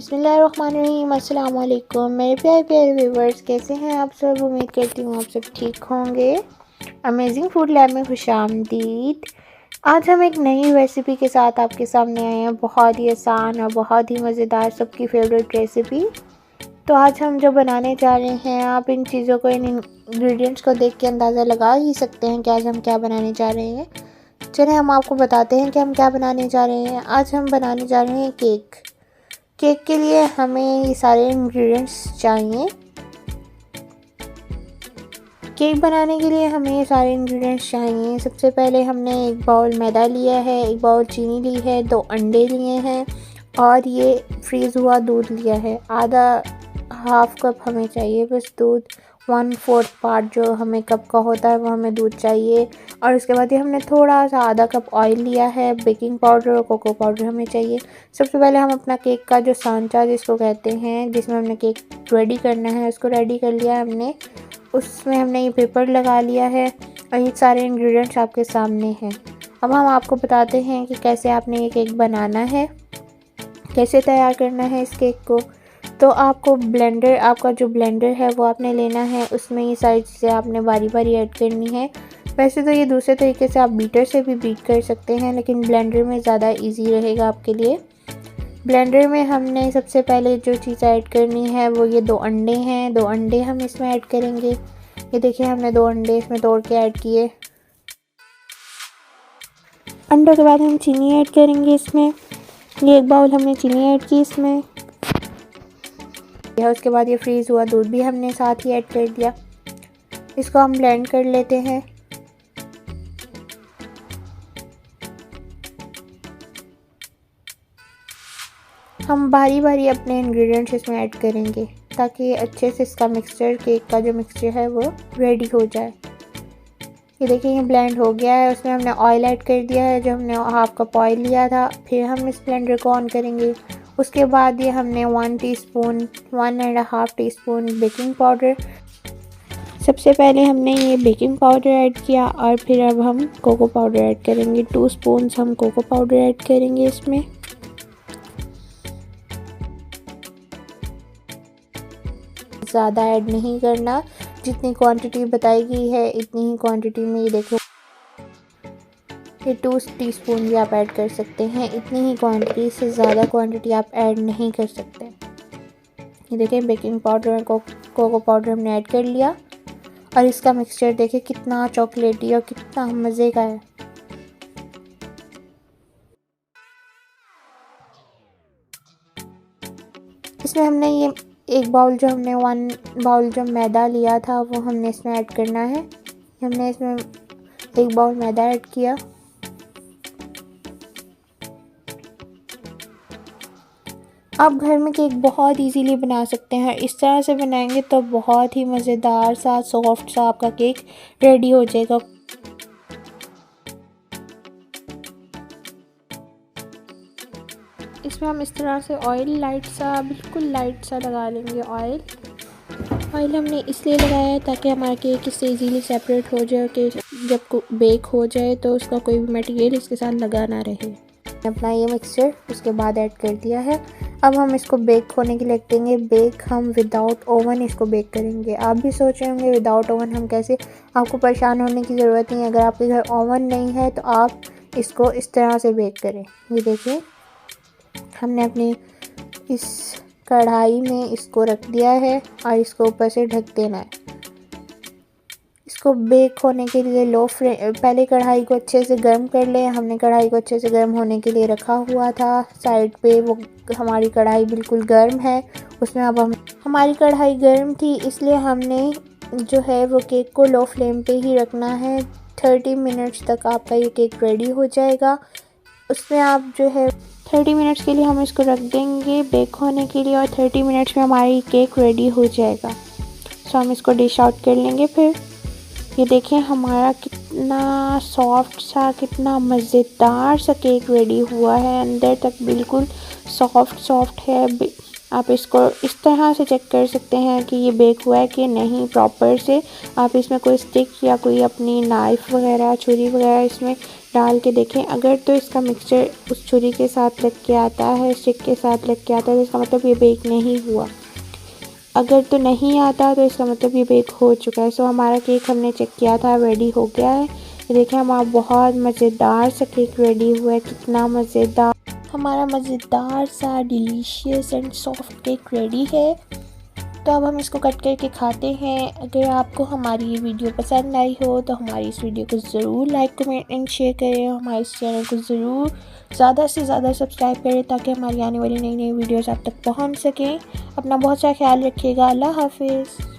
बिस्मिल्लाहिर्रहमानिर्रहीम। अस्सलाम वालेकुम मेरे प्यारे प्यारे व्यूवर्स, कैसे हैं आप सब। उम्मीद करती हूँ आप सब ठीक होंगे। अमेजिंग फूड लैब में खुशामदीद। आज हम एक नई रेसिपी के साथ आपके सामने आए हैं। बहुत ही आसान और बहुत ही मज़ेदार, सबकी फेवरेट रेसिपी। तो आज हम जो बनाने जा रहे हैं, आप इन चीज़ों को, इन इंग्रेडिएंट्स को देख के अंदाज़ा लगा ही सकते हैं कि आज हम क्या बनाने जा रहे हैं। चलिए हम आपको बताते हैं कि हम क्या बनाने जा रहे हैं। आज हम बनाने जा रहे हैं केक। केक के लिए हमें ये सारे इंग्रेडिएंट्स चाहिए। केक बनाने के लिए हमें ये सारे इंग्रेडिएंट्स चाहिए। सबसे पहले हमने एक बाउल मैदा लिया है, एक बाउल चीनी ली है, 2 अंडे लिए हैं और ये फ्रीज़ हुआ दूध लिया है। हाफ कप हमें चाहिए बस दूध। 1/4 पार्ट जो हमें कप का होता है वो हमें दूध चाहिए। और उसके बाद ये हमने थोड़ा सा आधा कप ऑयल लिया है। बेकिंग पाउडर और कोको पाउडर हमें चाहिए। सबसे पहले हम अपना केक का जो सांचा जिसको कहते हैं, जिसमें हमने केक रेडी करना है, उसको रेडी कर लिया हमने। उसमें हमने ये पेपर लगा लिया है और ये सारे इंग्रेडिएंट्स आपके सामने हैं। अब हम आपको बताते हैं कि कैसे आपने ये केक बनाना है, कैसे तैयार करना है इस केक को। तो आपको आपका जो ब्लेंडर है वो आपने लेना है। उसमें ये सारी चीज़ें आपने बारी बारी ऐड करनी है। वैसे तो ये दूसरे तरीके से आप बीटर से भी बीट कर सकते हैं, लेकिन ब्लेंडर में ज़्यादा इजी रहेगा आपके लिए। ब्लेंडर में हमने सबसे पहले जो चीज़ ऐड करनी है वो ये 2 अंडे हैं। 2 अंडे हम इसमें ऐड करेंगे। ये देखिए हमने 2 अंडे इसमें तोड़ के ऐड किए। अंडों के बाद हम चीनी ऐड करेंगे इसमें। ये 1 बाउल हमने चीनी ऐड की इसमें। उसके बाद ये फ्रीज़ हुआ दूध भी हमने साथ ही ऐड कर दिया। इसको हम ब्लेंड कर लेते हैं। हम बारी बारी अपने इंग्रेडिएंट्स इसमें ऐड करेंगे ताकि अच्छे से इसका मिक्सचर, केक का जो मिक्सचर है वो रेडी हो जाए। ये देखिए ये ब्लेंड हो गया है। उसमें हमने ऑयल ऐड कर दिया है, जो हमने हाफ कप ऑयल लिया था। फिर हम इस ब्लेंडर को ऑन करेंगे। उसके बाद ये हमने 1 टीस्पून 1.5 टीस्पून बेकिंग पाउडर, सबसे पहले हमने ये बेकिंग पाउडर ऐड किया और फिर अब हम कोको पाउडर ऐड करेंगे। 2 स्पून्स हम कोको पाउडर ऐड करेंगे इसमें। ज़्यादा ऐड नहीं करना, जितनी क्वांटिटी बताई गई है इतनी ही क्वांटिटी में। ये देखो ये 2 टीस्पून भी आप ऐड कर सकते हैं, इतनी ही क्वांटिटी से ज़्यादा क्वांटिटी आप ऐड नहीं कर सकते। ये देखिए बेकिंग पाउडर और कोको पाउडर हमने ऐड कर लिया और इसका मिक्सचर देखिए कितना चॉकलेटी और कितना मज़े का है। इसमें हमने ये 1 बाउल जो हमने 1 बाउल जो मैदा लिया था वो हमने इसमें ऐड करना है। हमने इसमें 1 बाउल मैदा ऐड किया। आप घर में केक बहुत इजीली बना सकते हैं। इस तरह से बनाएंगे तो बहुत ही मज़ेदार सा, सॉफ्ट सा आपका केक रेडी हो जाएगा। इसमें हम इस तरह से ऑयल लाइट सा, बिल्कुल लाइट सा लगा लेंगे। ऑयल हमने इसलिए लगाया है ताकि हमारा केक इससे इजीली सेपरेट हो जाए कि जब बेक हो जाए तो उसका कोई भी मटेरियल इसके साथ लगा ना रहे। अपना ये मिक्सचर उसके बाद ऐड कर दिया है। अब हम इसको बेक होने के लिए रखेंगे। बेक हम विदाउट ओवन इसको बेक करेंगे। आप भी सोच रहे होंगे विदाउट ओवन हम कैसे। आपको परेशान होने की ज़रूरत नहीं है। अगर आपके घर ओवन नहीं है तो आप इसको इस तरह से बेक करें। ये देखिए हमने अपनी इस कढ़ाई में इसको रख दिया है और इसको ऊपर से ढक देना है। इसको बेक होने के लिए लो फ्लेम, पहले कढ़ाई को अच्छे से गर्म कर लें। हमने कढ़ाई को अच्छे से गर्म होने के लिए रखा हुआ था साइड पे। वो हमारी कढ़ाई बिल्कुल गर्म है। उसमें अब हमारी कढ़ाई गर्म थी, इसलिए हमने जो है वो केक को लो फ्लेम पे ही रखना है। 30 मिनट्स तक आपका ये केक रेडी हो जाएगा। उसमें आप जो है 30 मिनट्स के लिए हम इसको रख देंगे बेक होने के लिए और 30 मिनट्स में हमारी केक रेडी हो जाएगा। सो हम इसको डिश आउट कर लेंगे। फिर ये देखें हमारा कितना सॉफ्ट सा, कितना मज़ेदार सा केक रेडी हुआ है। अंदर तक बिल्कुल सॉफ्ट है आप इसको इस तरह से चेक कर सकते हैं कि ये बेक हुआ है कि नहीं प्रॉपर से। आप इसमें कोई स्टिक या कोई अपनी नाइफ़ वगैरह छुरी वगैरह इसमें डाल के देखें। अगर तो इसका मिक्सचर उस छुरी के साथ लग के आता है, स्टिक के साथ लग के आता है, तो इसका मतलब ये बेक नहीं हुआ। अगर तो नहीं आता तो इसका मतलब ये बेक हो चुका है। सो हमारा केक हमने चेक किया था, रेडी हो गया है। ये देखें हमारा बहुत मज़ेदार सा केक रेडी हुआ है। कितना मज़ेदार, हमारा मज़ेदार सा delicious and soft cake ready है। तो अब हम इसको कट करके खाते हैं। अगर आपको हमारी ये वीडियो पसंद आई हो तो हमारी इस वीडियो को ज़रूर लाइक कमेंट एंड शेयर करें। हमारे इस चैनल को ज़रूर ज़्यादा से ज़्यादा सब्सक्राइब करें ताकि हमारी आने वाली नई नई वीडियोज़ आप तक पहुंच सकें। अपना बहुत सा ख्याल रखिएगा। अल्लाह हाफिज़।